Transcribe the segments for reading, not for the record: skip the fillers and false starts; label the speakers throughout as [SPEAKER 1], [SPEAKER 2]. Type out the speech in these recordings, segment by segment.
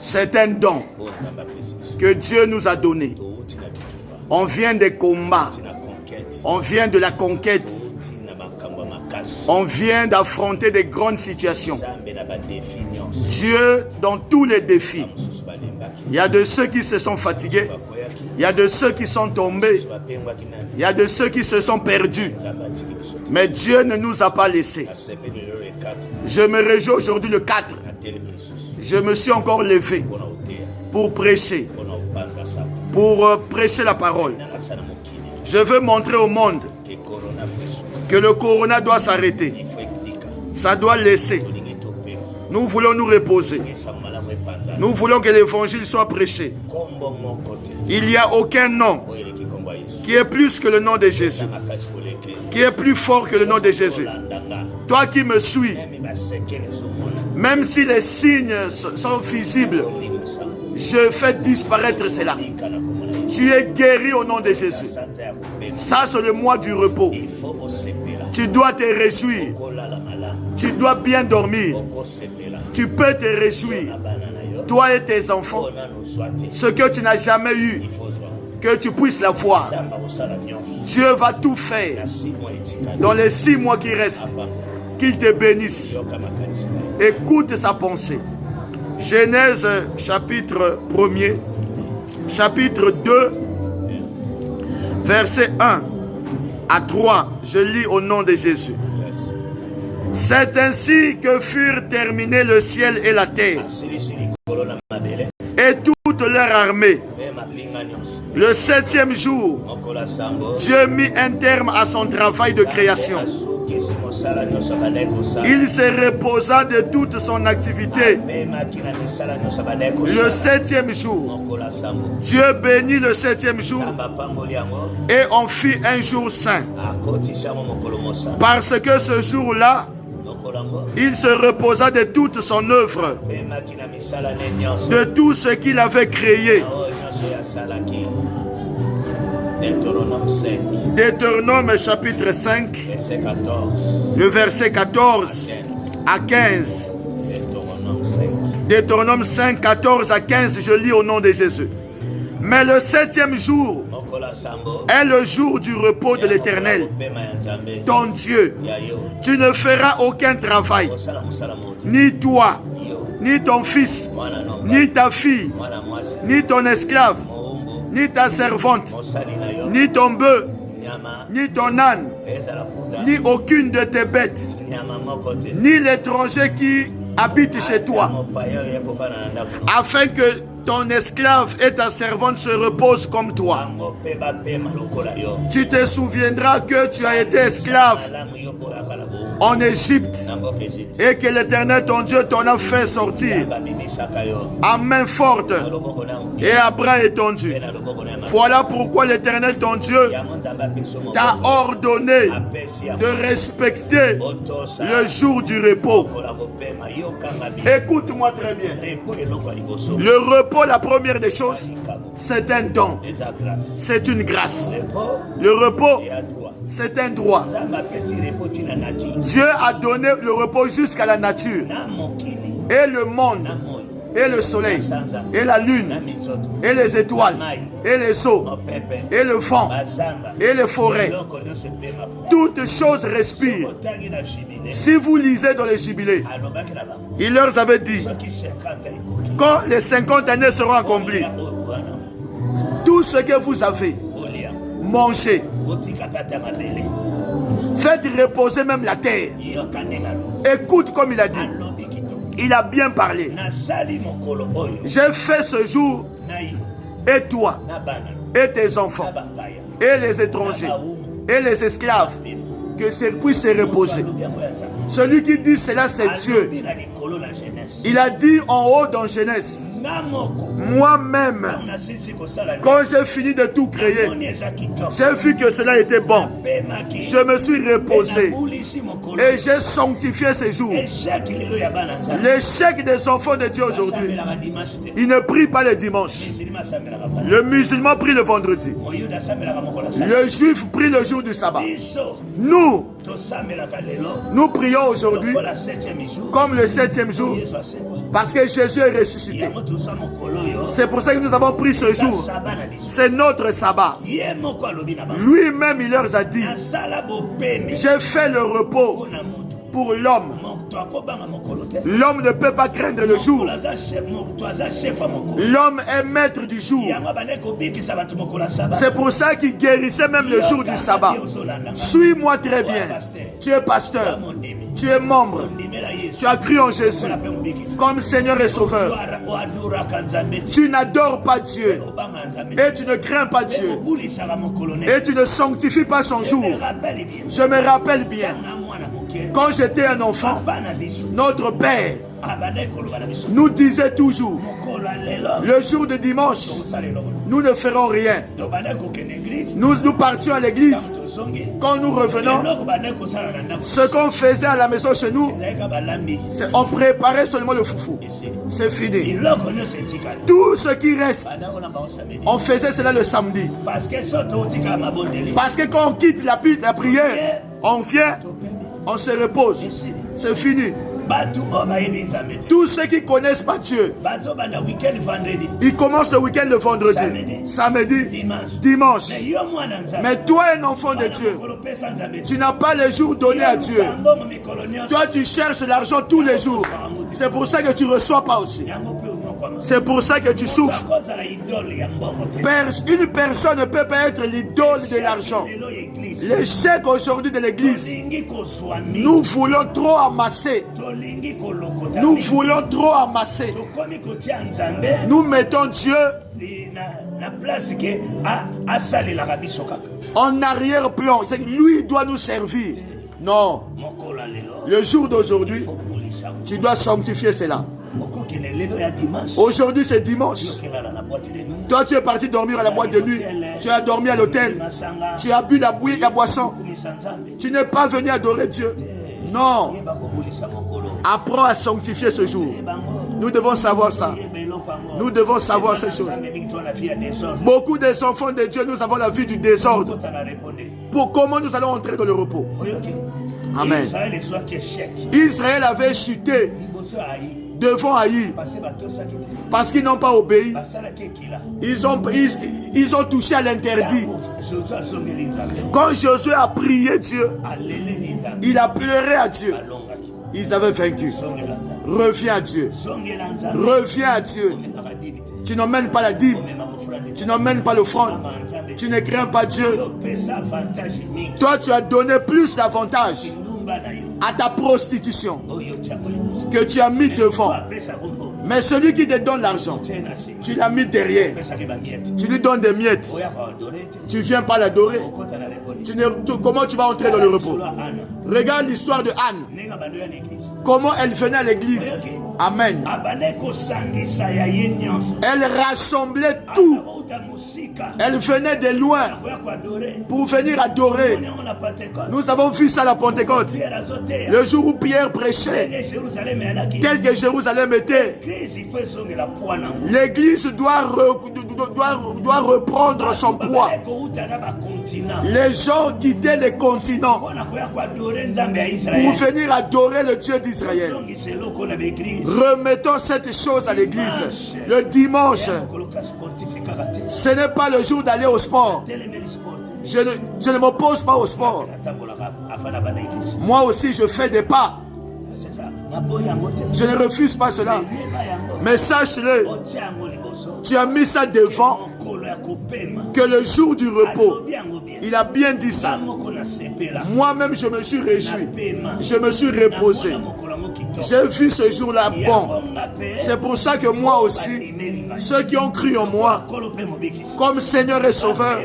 [SPEAKER 1] C'est un don que Dieu nous a donné. On vient des combats. On vient de la conquête. On vient d'affronter des grandes situations. Dieu, dans tous les défis, il y a de ceux qui se sont fatigués, il y a de ceux qui sont tombés, il y a de ceux qui se sont perdus. Mais Dieu ne nous a pas laissés. Je me réjouis aujourd'hui le 4. Je me suis encore levé pour prêcher, la parole. Je veux montrer au monde que le corona doit s'arrêter. Ça doit laisser. Nous voulons nous reposer. Nous voulons que l'évangile soit prêché. Il n'y a aucun nom qui est plus que le nom de Jésus, qui est plus fort que le nom de Jésus. Toi qui me suis, même si les signes sont visibles, je fais disparaître cela. Tu es guéri au nom de Jésus. Ça, c'est le mois du repos. Tu dois te réjouir. Tu dois bien dormir. Tu peux te réjouir. Toi et tes enfants, ce que tu n'as jamais eu, que tu puisses l'avoir. Dieu va tout faire dans les 6 mois qui restent. Qu'il te bénisse. Écoute sa pensée. Genèse chapitre 1er, chapitre 2, verset 1 à 3. Je lis au nom de Jésus. C'est ainsi que furent terminés le ciel et la terre et toute leur armée. Le 7e jour, Dieu mit un terme à son travail de création. Il se reposa de toute son activité. Le 7e jour, Dieu bénit le 7e jour et on fit un jour saint. Parce que ce jour-là, il se reposa de toute son œuvre, de tout ce qu'il avait créé. Deutéronome chapitre 5, le verset 14 à 15. Deutéronome 5, 14 à 15, je lis au nom de Jésus. Mais le 7e jour est le jour du repos de l'Éternel, ton Dieu. Tu ne feras aucun travail, ni toi, ni ton fils, ni ta fille, ni ton esclave, ni ta servante, ni ton bœuf, ni ton âne, ni aucune de tes bêtes, ni l'étranger qui habite chez toi, afin que ton esclave et ta servante se reposent comme toi. Tu te souviendras que tu as été esclave en Égypte et que l'Éternel ton Dieu t'en a fait sortir à main forte et à bras étendus. Voilà pourquoi l'Éternel ton Dieu t'a ordonné de respecter le jour du repos. Écoute-moi très bien. Le repos, la première des choses, c'est un don. C'est une grâce. Le repos, c'est un droit. Dieu a donné le repos jusqu'à la nature. Et le monde, et le soleil, et la lune, et les étoiles, et les eaux, et le vent, et les forêts. Toutes choses respirent. Si vous lisez dans les jubilés, il leur avait dit, quand les 50 années seront accomplies, tout ce que vous avez, mangez. Faites reposer même la terre. Écoute comme il a dit. Il a bien parlé. J'ai fait ce jour, et toi, et tes enfants, et les étrangers, et les esclaves, que ça puisse se reposer. Celui qui dit cela, c'est Dieu. Il a dit en haut dans Genèse, moi-même, quand j'ai fini de tout créer, j'ai vu que cela était bon. Je me suis reposé et j'ai sanctifié ces jours. L'échec des enfants de Dieu aujourd'hui, ils ne prient pas le dimanche. Le musulman prie le vendredi. Le juif prie le jour du sabbat. Nous, Nous prions aujourd'hui comme le 7e jour parce que Jésus est ressuscité. C'est pour ça que nous avons pris ce jour. C'est notre sabbat. Lui-même, il leur a dit, j'ai fait le repos pour l'homme. L'homme ne peut pas craindre le jour. L'homme est maître du jour. C'est pour ça qu'il guérissait même le jour du sabbat. Suis-moi très bien. Tu es pasteur. Tu es membre. Tu as cru en Jésus comme Seigneur et Sauveur. Tu n'adores pas Dieu. Et tu ne crains pas Dieu. Et tu ne sanctifies pas son jour. Je me rappelle bien. Quand j'étais un enfant, notre père nous disait toujours, le jour de dimanche, nous ne ferons rien. Nous partions à l'église. Quand nous revenons, ce qu'on faisait à la maison chez nous, on préparait seulement le foufou. C'est fini. Tout ce qui reste, on faisait cela le samedi. Parce que quand on quitte la prière, on vient, on se repose. C'est fini. Tous ceux qui ne connaissent pas Dieu, ils commencent le week-end le vendredi, samedi, dimanche. Mais toi, un enfant de Dieu, tu n'as pas les jours donnés à Dieu. Toi, tu cherches l'argent tous les jours. C'est pour ça que tu ne reçois pas aussi. C'est pour ça que tu souffres. Une personne ne peut pas être l'idole de l'argent. L'échec aujourd'hui de l'église, nous voulons trop amasser. Nous voulons trop amasser. Nous mettons Dieu en arrière-plan. Lui doit nous servir. Non. Le jour d'aujourd'hui, tu dois sanctifier cela. Aujourd'hui c'est dimanche. Toi tu es parti dormir à la boîte de nuit. Tu as dormi à l'hôtel. Tu as bu la boisson. Tu n'es pas venu adorer Dieu. Non. Apprends à sanctifier ce jour. Nous devons savoir ça. Nous devons savoir ces choses. Beaucoup des enfants de Dieu, nous avons la vie du désordre. Pour comment nous allons entrer dans le repos? Amen. Israël avait chuté devant Haï parce qu'ils n'ont pas obéi. Ils ont touché à l'interdit. Quand Josué a prié Dieu, il a pleuré à Dieu. Ils avaient vaincu. Reviens à Dieu. Reviens à Dieu. Tu n'emmènes pas la dîme. Tu n'emmènes pas l'offrande. Tu ne crains pas Dieu. Toi, tu as donné plus d'avantages à ta prostitution que tu as mis devant. Mais celui qui te donne l'argent, tu l'as mis derrière. Tu lui donnes des miettes. Tu ne viens pas l'adorer. Comment tu vas entrer dans le repos? Regarde l'histoire de Anne. Comment elle venait à l'église. Amen. Elle rassemblait tout. Elle venait de loin pour venir adorer. Nous avons vu ça à la Pentecôte. Le jour où Pierre prêchait, tel que Jérusalem était, l'église doit reprendre son poids. Les gens quittaient les continents pour venir adorer le Dieu d'Israël. Remettons cette chose à l'église. Le dimanche, ce n'est pas le jour d'aller au sport. Je ne m'oppose pas au sport. Moi aussi, je fais des pas. Je ne refuse pas cela. Mais sache-le, tu as mis ça devant, que le jour du repos, il a bien dit ça. Moi-même, je me suis réjoui. Je me suis reposé. J'ai vu ce jour-là bon. C'est pour ça que moi aussi, ceux qui ont cru en moi, comme Seigneur et Sauveur,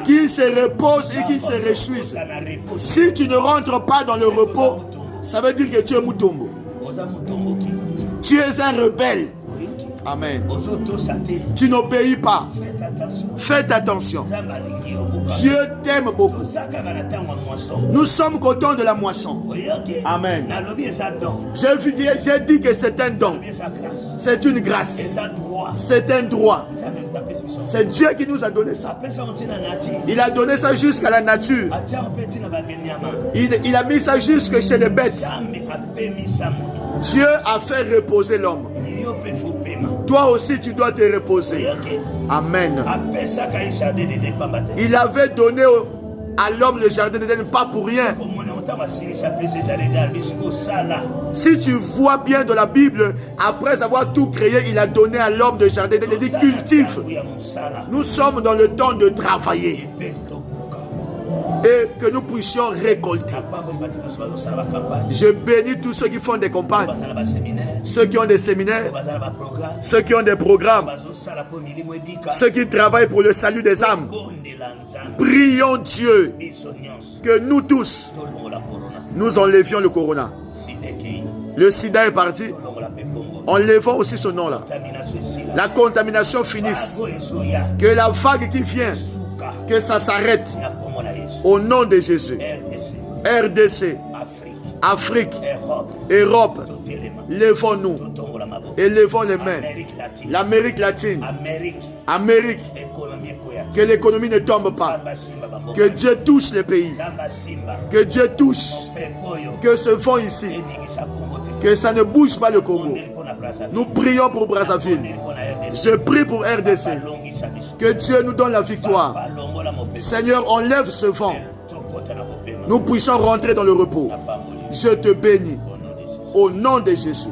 [SPEAKER 1] qu'ils se reposent et qu'ils se réjouissent. Si tu ne rentres pas dans le repos, ça veut dire que tu es Mutombo. Tu es un rebelle. Amen. Tu n'obéis pas. Faites attention. Dieu t'aime beaucoup. Nous sommes qu'au temps de la moisson. Amen. J'ai dit que c'est un don. C'est une grâce. C'est un droit. C'est Dieu qui nous a donné ça. Il a donné ça jusqu'à la nature. Il a mis ça jusque chez les bêtes. Dieu a fait reposer l'homme. Toi aussi tu dois te reposer. Amen. Il avait donné à l'homme le jardin d'Éden pas pour rien. Si tu vois bien dans la Bible, après avoir tout créé, il a donné à l'homme le jardin d'Éden. Il dit cultive. Nous sommes dans le temps de travailler. Et que nous puissions récolter. Je bénis tous ceux qui font des campagnes, ceux qui ont des séminaires, ceux qui ont des programmes, ceux qui travaillent pour le salut des âmes. Prions Dieu que nous tous, nous enlevions le corona. Le sida est parti. Enlevons aussi ce nom-là. La contamination finisse. Que la vague qui vient, que ça s'arrête. Au nom de Jésus. RDC, Afrique, Europe, levons-nous et levons les mains. L'Amérique latine, Amérique, que l'économie ne tombe pas. Que Dieu touche les pays. Que Dieu touche. Que ce vent ici, que ça ne bouge pas le Congo. Nous prions pour Brazzaville. Je prie pour RDC. Que Dieu nous donne la victoire. Seigneur, enlève ce vent. Nous puissions rentrer dans le repos. Je te bénis. Au nom de Jésus.